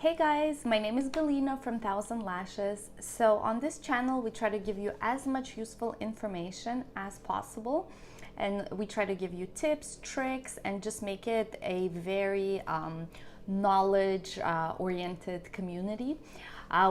Hey guys, my name is Galina from Thousand Lashes. So on this channel, we try to give you as much useful information as possible. And we try to give you tips, tricks, and just make it a very knowledge oriented community.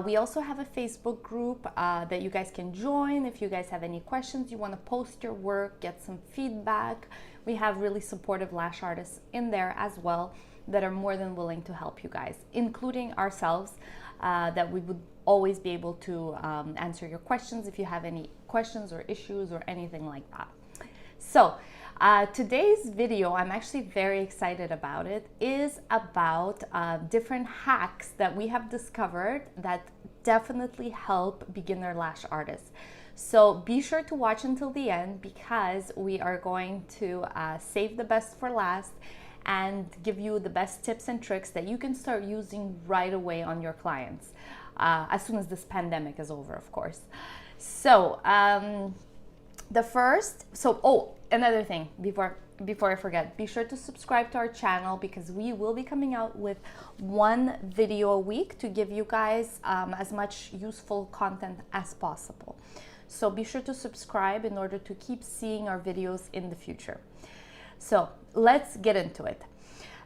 We also have a Facebook group that you guys can join if you guys have any questions, you want to post your work, get some feedback. We have really supportive lash artists in there as well that are more than willing to help you guys, including ourselves, that we would always be able to answer your questions if you have any questions or issues or anything like that. So today's video, I'm actually very excited about it, is about different hacks that we have discovered that definitely help beginner lash artists. So be sure to watch until the end because we are going to save the best for last and give you the best tips and tricks that you can start using right away on your clients as soon as this pandemic is over, of course. So another thing before I forget, be sure to subscribe to our channel because we will be coming out with one video a week to give you guys as much useful content as possible. So be sure to subscribe in order to keep seeing our videos in the future. So let's get into it.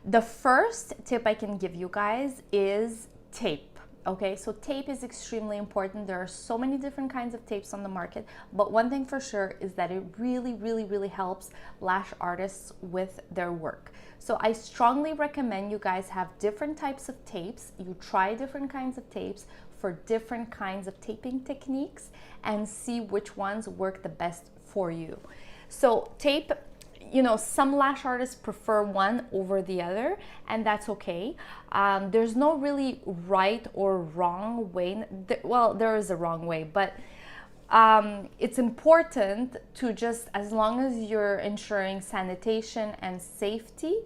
The first tip I can give you guys is tape. Okay, so tape is extremely important. There are so many different kinds of tapes on the market, but one thing for sure is that it really helps lash artists with their work. So I strongly recommend you guys have different types of tapes. You try different kinds of tapes for different kinds of taping techniques and see which ones work the best for you. So tape, you know, some lash artists prefer one over the other, and that's okay. There's no really right or wrong way. Well, there is a wrong way, but it's important to just, as long as you're ensuring sanitation and safety,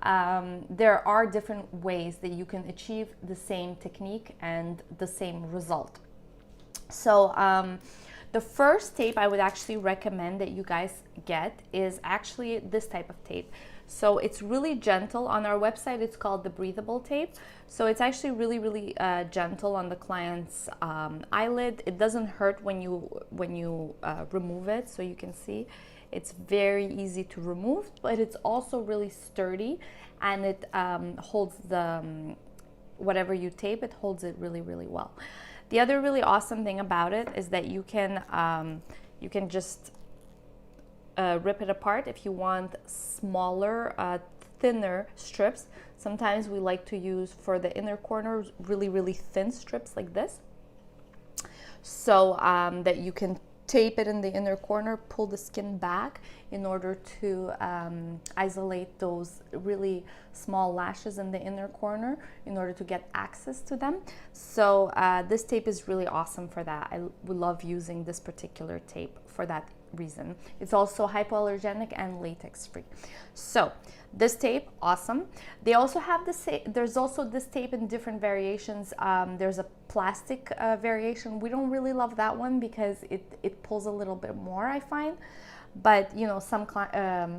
there are different ways that you can achieve the same technique and the same result. So the first tape I would actually recommend that you guys get is actually this type of tape. So it's really gentle. On our website, it's called the breathable tape. So it's actually really gentle on the client's eyelid. It doesn't hurt when you remove it. So you can see it's very easy to remove, but it's also really sturdy, and it holds the whatever you tape, it holds it really well. The other really awesome thing about it is that you can just rip it apart if you want smaller, thinner strips. Sometimes we like to use for the inner corners really thin strips like this, so that you can tape it in the inner corner, pull the skin back in order to isolate those really small lashes in the inner corner in order to get access to them. So this tape is really awesome for that. I love using this particular tape for that reason. It's also hypoallergenic and latex free. So this tape, awesome. They also have there's also this tape in different variations. There's a plastic variation. We don't really love that one because it pulls a little bit more, I find. But you know, some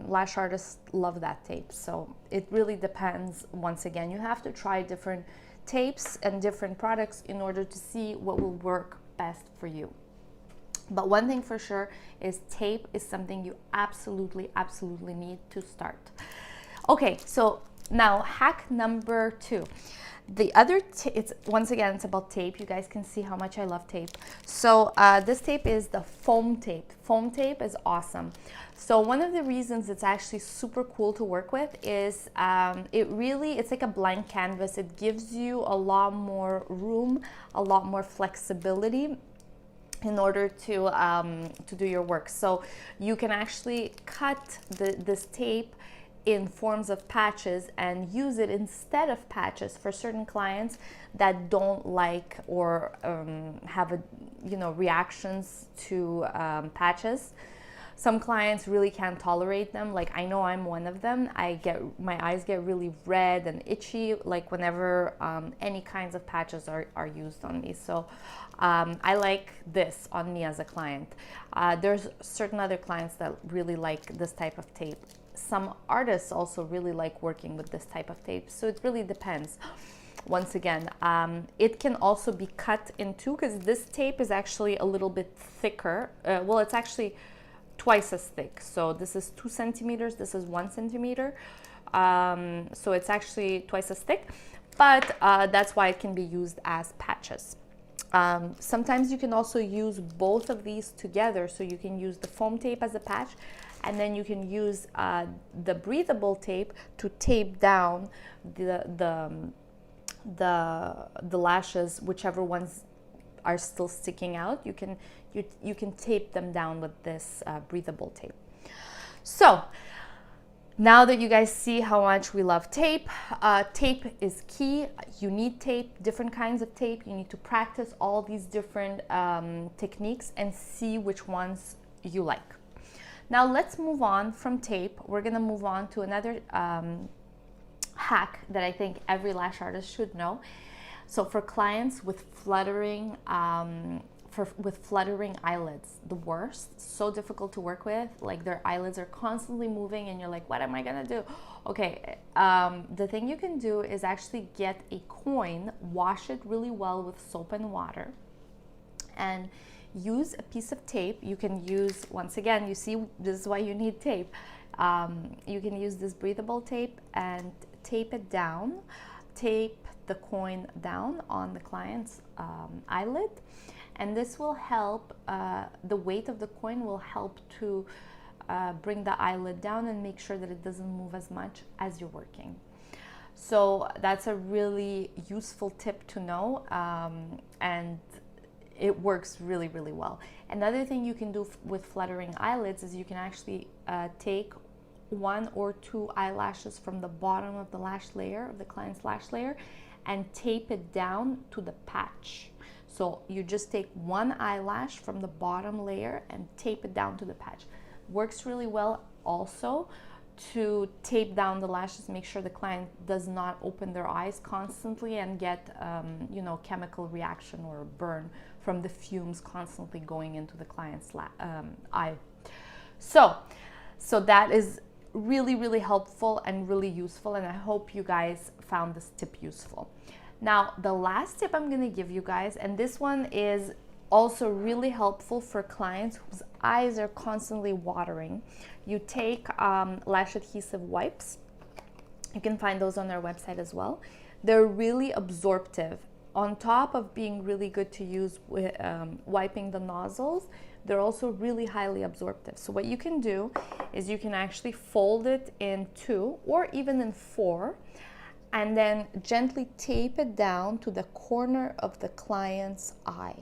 lash artists love that tape. So it really depends. Once again, you have to try different tapes and different products in order to see what will work best for you. But one thing for sure is tape is something you absolutely need to start. Okay, so now hack number 2. The other, once again, it's about tape. You guys can see how much I love tape. So this tape is the foam tape. Foam tape is awesome. So one of the reasons it's actually super cool to work with is it's like a blank canvas. It gives you a lot more room, a lot more flexibility in order to do your work. So you can actually cut this tape in forms of patches and use it instead of patches for certain clients that don't like or have reactions to patches. Some clients really can't tolerate them. Like, I know I'm one of them. My eyes get really red and itchy like whenever any kinds of patches are used on me. So I like this on me as a client. There's certain other clients that really like this type of tape. Some artists also really like working with this type of tape. So it really depends. once again, it can also be cut in two, because this tape is actually a little bit thicker. Well, it's actually twice as thick. So this is 2 centimeters, this is 1 centimeter. So it's actually twice as thick, but that's why it can be used as patches. Sometimes you can also use both of these together. So you can use the foam tape as a patch, and then you can use the breathable tape to tape down the lashes, whichever ones are still sticking out. You can tape them down with this breathable tape. So now that you guys see how much we love tape, tape is key. You need tape, different kinds of tape. You need to practice all these different techniques and see which ones you like. Now let's move on from tape. We're gonna move on to another hack that I think every lash artist should know. So for clients with fluttering, with fluttering eyelids, the worst, so difficult to work with. Like their eyelids are constantly moving and you're like, what am I gonna do? Okay, the thing you can do is actually get a coin, wash it really well with soap and water, and use a piece of tape. You can use, once again, you see, this is why you need tape. You can use this breathable tape and tape it down, tape the coin down on the client's eyelid, and this will help, the weight of the coin will help to bring the eyelid down and make sure that it doesn't move as much as you're working. So that's a really useful tip to know, and it works really, really well. Another thing you can do with fluttering eyelids is you can actually take 1 or 2 eyelashes from the bottom of the lash layer, of the client's lash layer, and tape it down to the patch. So you just take 1 eyelash from the bottom layer and tape it down to the patch. Works really well also to tape down the lashes, make sure the client does not open their eyes constantly and get you know, chemical reaction or burn from the fumes constantly going into the client's eye. So that is really, really helpful and really useful, and I hope you guys found this tip useful. Now, the last tip I'm going to give you guys, and this one is also really helpful for clients whose eyes are constantly watering. You take lash adhesive wipes. You can find those on their website as well. They're really absorptive. On top of being really good to use with wiping the nozzles, they're also really highly absorptive. So what you can do is you can actually fold it in 2 or even in 4, and then gently tape it down to the corner of the client's eye.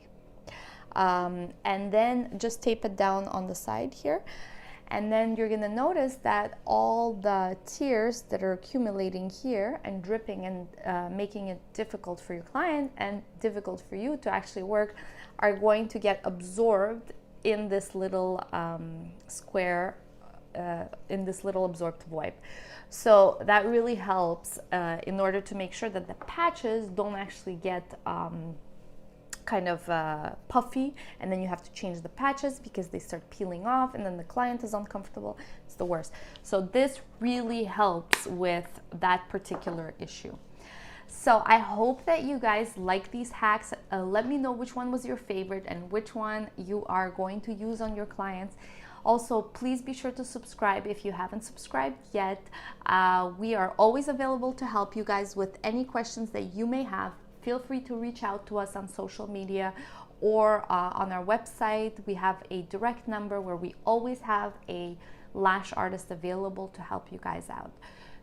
And then just tape it down on the side here. And then you're gonna notice that all the tears that are accumulating here and dripping and making it difficult for your client and difficult for you to actually work are going to get absorbed in this little square, in this little absorptive wipe. So that really helps in order to make sure that the patches don't actually get kind of puffy, and then you have to change the patches because they start peeling off and then the client is uncomfortable. It's the worst. So this really helps with that particular issue. So I hope that you guys like these hacks. Let me know which one was your favorite and which one you are going to use on your clients. Also, please be sure to subscribe if you haven't subscribed yet. We are always available to help you guys with any questions that you may have. Feel free to reach out to us on social media or on our website. We have a direct number where we always have a lash artist available to help you guys out.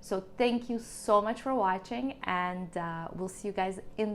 So thank you so much for watching, and we'll see you guys in